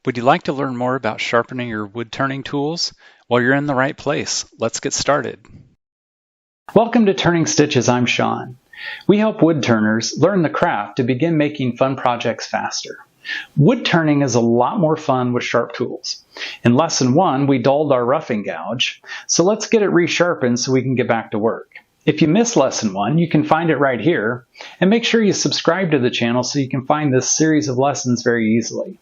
Would you like to learn more about sharpening your wood turning tools? Well, you're in the right place. Let's get started. Welcome to Turning Stitches. I'm Sean. We help woodturners learn the craft to begin making fun projects faster. Wood turning is a lot more fun with sharp tools. In lesson 1, we dulled our roughing gouge, so let's get it resharpened so we can get back to work. If you missed lesson 1, you can find it right here, and make sure you subscribe to the channel so you can find this series of lessons very easily.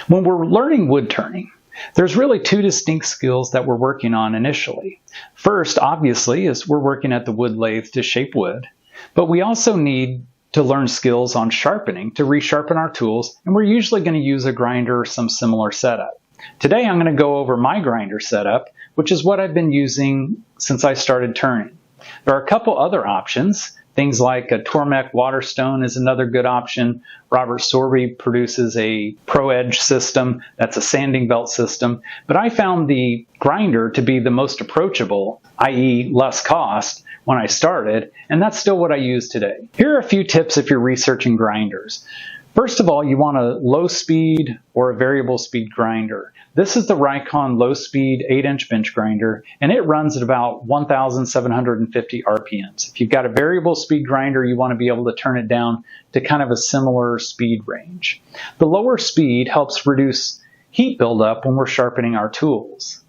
When we're learning wood turning, there's really two distinct skills that we're working on initially. First, obviously, is we're working at the wood lathe to shape wood, but we also need to learn skills on sharpening to resharpen our tools, and we're usually going to use a grinder or some similar setup. Today I'm going to go over my grinder setup, which is what I've been using since I started turning. There are a couple other options. Things like a Tormek Waterstone is another good option. Robert Sorby produces a Pro Edge system. That's a sanding belt system. But I found the grinder to be the most approachable, i.e. less cost, when I started, and that's still what I use today. Here are a few tips if you're researching grinders. First of all, you want a low speed or a variable speed grinder. This is the Rikon low speed 8-inch bench grinder, and it runs at about 1,750 RPMs. If you've got a variable speed grinder, you want to be able to turn it down to kind of a similar speed range. The lower speed helps reduce heat buildup when we're sharpening our tools.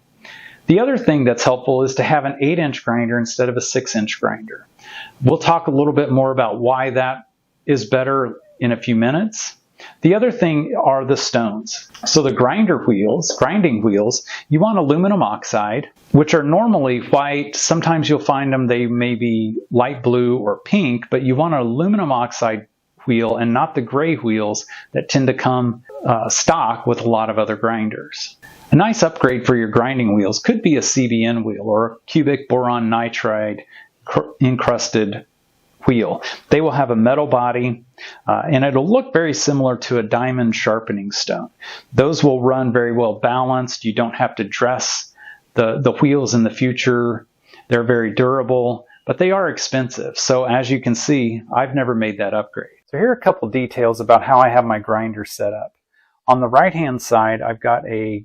The other thing that's helpful is to have an 8-inch grinder instead of a 6-inch grinder. We'll talk a little bit more about why that is better in a few minutes. The other thing are the stones. So the grinding wheels, you want aluminum oxide, which are normally white. Sometimes you'll find them, they may be light blue or pink, but you want an aluminum oxide wheel and not the gray wheels that tend to come stock with a lot of other grinders. A nice upgrade for your grinding wheels could be a CBN wheel or a cubic boron nitride encrusted wheel. They will have a metal body and it'll look very similar to a diamond sharpening stone. Those will run very well balanced. You don't have to dress the wheels in the future. They're very durable, but they are expensive. So as you can see, I've never made that upgrade. So here are a couple details about how I have my grinder set up. On the right hand side, I've got a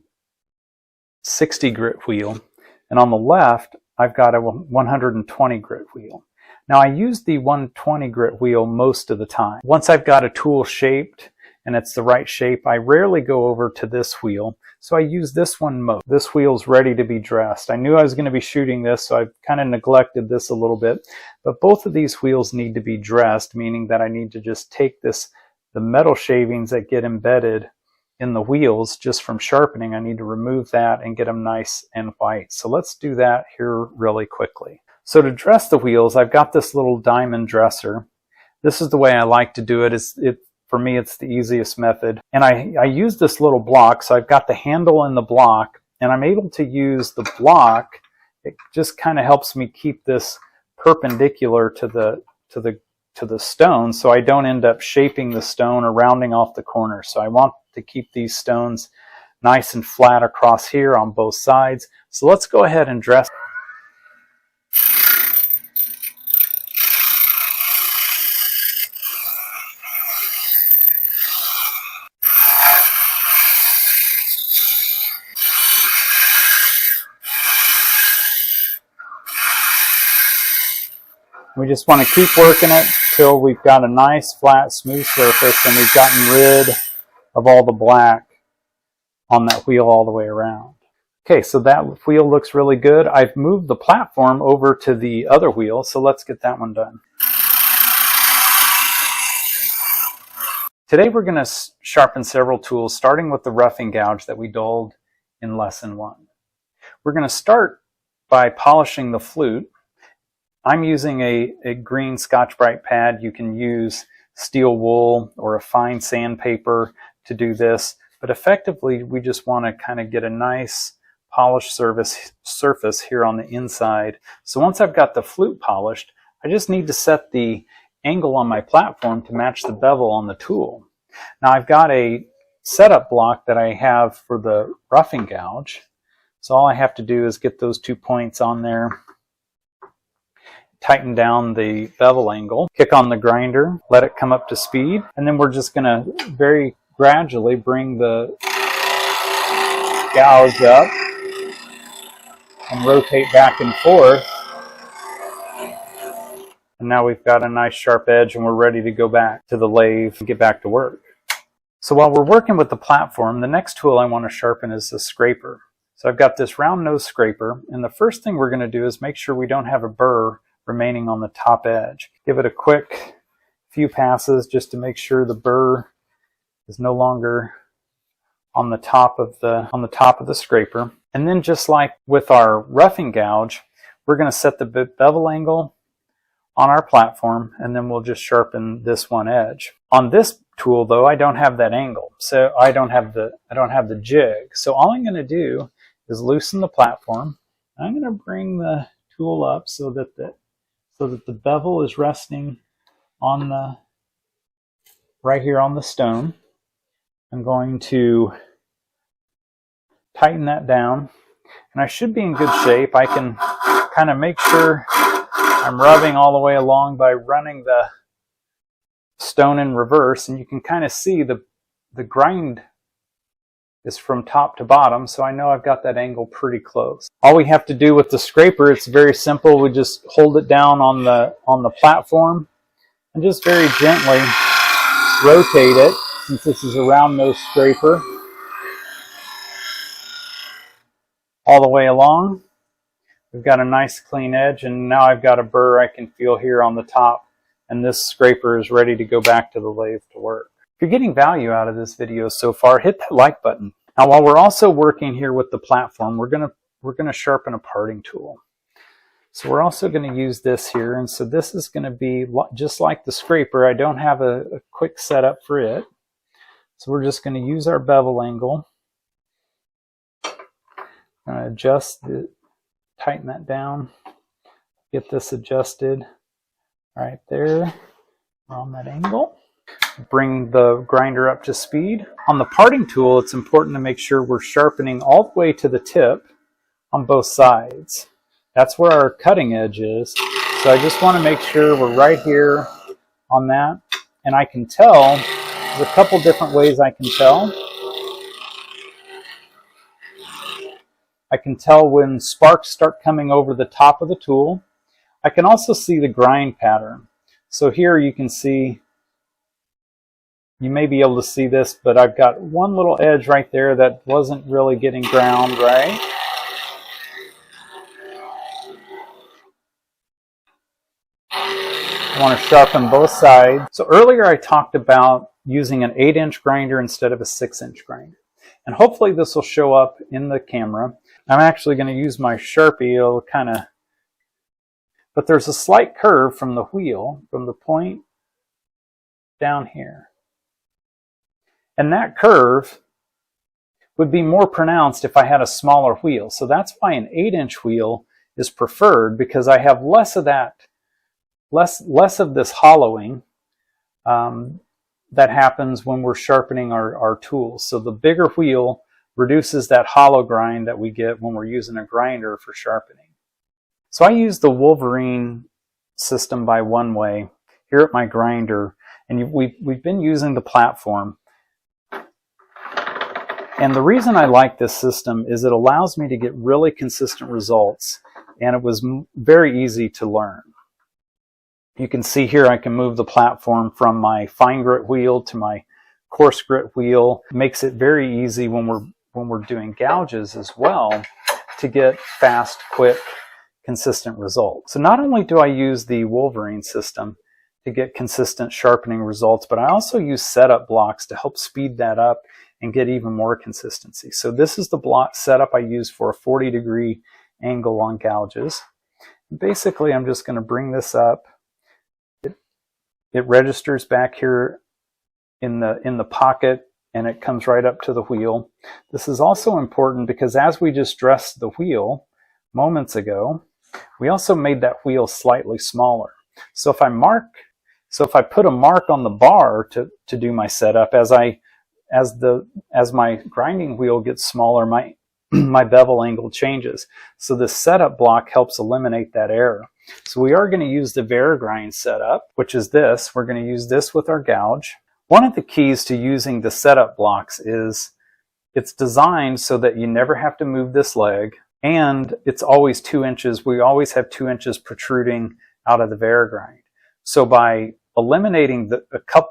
60 grit wheel, and on the left, I've got a 120 grit wheel. Now I use the 120 grit wheel most of the time. Once I've got a tool shaped and it's the right shape, I rarely go over to this wheel, so I use this one most. This wheel's ready to be dressed. I knew I was going to be shooting this, so I've kind of neglected this a little bit, but both of these wheels need to be dressed, meaning that I need to just take the metal shavings that get embedded in the wheels just from sharpening. I need to remove that and get them nice and white. So let's do that here really quickly. So to dress the wheels, I've got this little diamond dresser. This is the way I like to do it. For me, it's the easiest method. And I use this little block, so I've got the handle in the block, and I'm able to use the block. It just kind of helps me keep this perpendicular to the stone, so I don't end up shaping the stone or rounding off the corners. So I want to keep these stones nice and flat across here on both sides. So let's go ahead and dress. We just want to keep working it till we've got a nice, flat, smooth surface and we've gotten rid of all the black on that wheel all the way around. Okay, so that wheel looks really good. I've moved the platform over to the other wheel, so let's get that one done. Today we're going to sharpen several tools, starting with the roughing gouge that we dulled in lesson 1. We're going to start by polishing the flute. I'm using a green Scotch-Brite pad. You can use steel wool or a fine sandpaper to do this, but effectively we just want to kind of get a nice polished surface here on the inside. So once I've got the flute polished, I just need to set the angle on my platform to match the bevel on the tool. Now I've got a setup block that I have for the roughing gouge. So all I have to do is get those 2 points on there, tighten down the bevel angle, kick on the grinder, let it come up to speed, and then we're just going to very gradually bring the gouge up and rotate back and forth. And now we've got a nice sharp edge and we're ready to go back to the lathe and get back to work. So while we're working with the platform, the next tool I want to sharpen is the scraper. So I've got this round nose scraper, and the first thing we're going to do is make sure we don't have a burr remaining on the top edge. Give it a quick few passes just to make sure the burr is no longer on the top of the scraper. And then just like with our roughing gouge, we're going to set the bevel angle on our platform, and then we'll just sharpen this one edge. On this tool though, I don't have that angle, so I don't have the jig. So all I'm going to do is loosen the platform. I'm going to bring the tool up so that the bevel is resting on the right here on the stone. I'm going to tighten that down, and I should be in good shape. I can kind of make sure I'm rubbing all the way along by running the stone in reverse, and you can kind of see the grind is from top to bottom, so I know I've got that angle pretty close. All we have to do with the scraper, it's very simple. We just hold it down on the platform and just very gently rotate it, since this is a round nose scraper, all the way along. We've got a nice clean edge, and now I've got a burr I can feel here on the top, and this scraper is ready to go back to the lathe to work. If you're getting value out of this video so far, hit that like button. Now while we're also working here with the platform, we're gonna sharpen a parting tool. So we're also going to use this here, and so this is going to be just like the scraper. I don't have a quick setup for it, so we're just going to use our bevel angle. Adjust it, tighten that down, get this adjusted right there. We're on that angle. Bring the grinder up to speed. On the parting tool, it's important to make sure we're sharpening all the way to the tip on both sides. That's where our cutting edge is. So I just want to make sure we're right here on that. And I can tell, there's a couple different ways I can tell. I can tell when sparks start coming over the top of the tool. I can also see the grind pattern. So here you can see, you may be able to see this, but I've got one little edge right there that wasn't really getting ground right. I want to sharpen both sides. So earlier I talked about using an 8-inch grinder instead of a 6-inch grinder. And hopefully this will show up in the camera. I'm actually going to use my Sharpie. It'll kind of, but there's a slight curve from the wheel, from the point down here. And that curve would be more pronounced if I had a smaller wheel. So that's why an 8-inch wheel is preferred, because I have less of that, less of this hollowing that happens when we're sharpening our tools. So the bigger wheel reduces that hollow grind that we get when we're using a grinder for sharpening. So I use the Wolverine system by Oneway here at my grinder, and we've been using the platform. And the reason I like this system is it allows me to get really consistent results, and it was very easy to learn. You can see here I can move the platform from my fine grit wheel to my coarse grit wheel. It makes it very easy when we're doing gouges as well to get fast, quick, consistent results. So not only do I use the Wolverine system to get consistent sharpening results, but I also use setup blocks to help speed that up and get even more consistency. So this is the block setup I use for a 40-degree angle on gouges. Basically, I'm just going to bring this up. It registers back here in the pocket, and it comes right up to the wheel. This is also important because as we just dressed the wheel moments ago, we also made that wheel slightly smaller. So if I put a mark on the bar to do my setup, as my grinding wheel gets smaller, my bevel angle changes. So this setup block helps eliminate that error. So we are going to use the Varigrind setup, which is this. We're going to use this with our gouge. One of the keys to using the setup blocks is It's designed so that you never have to move this leg, and it's always 2 inches. We always have 2 inches protruding out of the varigrind. So by eliminating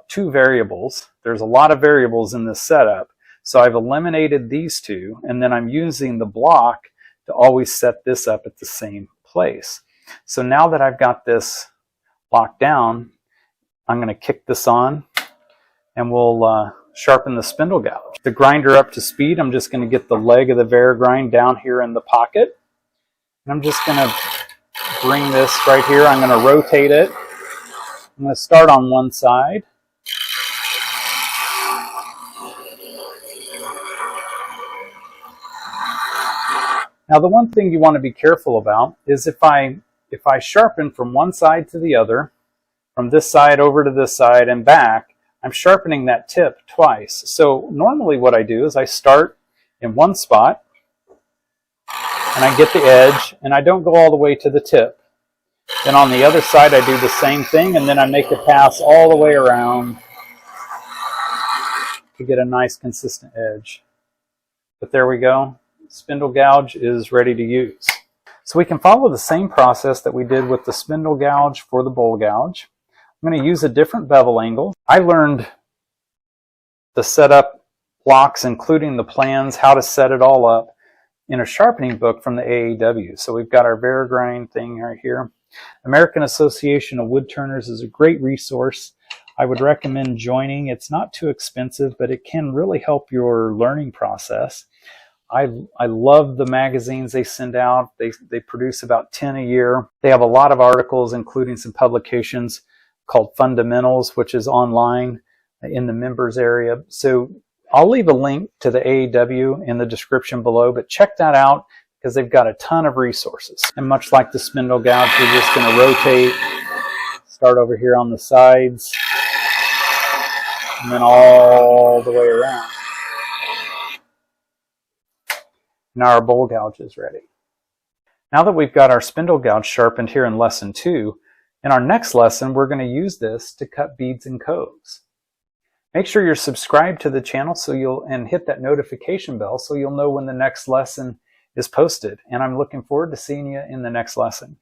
two variables, there's a lot of variables in this setup, so I've eliminated these two, and then I'm using the block to always set this up at the same place. So now that I've got this locked down, I'm going to kick this on, and we'll sharpen the spindle gouge. The grinder up to speed, I'm just going to get the leg of the varigrind down here in the pocket. And I'm just going to bring this right here. I'm going to rotate it. I'm going to start on one side. Now the one thing you want to be careful about is if I sharpen from one side to the other, from this side over to this side and back, I'm sharpening that tip twice. So normally what I do is I start in one spot and I get the edge and I don't go all the way to the tip. Then on the other side I do the same thing, and then I make a pass all the way around to get a nice consistent edge. But there we go. Spindle gouge is ready to use. So we can follow the same process that we did with the spindle gouge for the bowl gouge. I'm going to use a different bevel angle. I learned the setup blocks, including the plans, how to set it all up, in a sharpening book from the AAW. So we've got our varigrind thing right here. American Association of Woodturners is a great resource. I would recommend joining. It's not too expensive, but it can really help your learning process. I love the magazines they send out. They produce about 10 a year. They have a lot of articles, including some publications called Fundamentals, which is online in the members area. So I'll leave a link to the AAW in the description below, but check that out because they've got a ton of resources. And much like the spindle gouge, we're just going to rotate, start over here on the sides, and then all the way around. Now our bowl gouge is ready. Now that we've got our spindle gouge sharpened here in lesson 2, in our next lesson, we're going to use this to cut beads and coves. Make sure you're subscribed to the channel and hit that notification bell so you'll know when the next lesson is posted. And I'm looking forward to seeing you in the next lesson.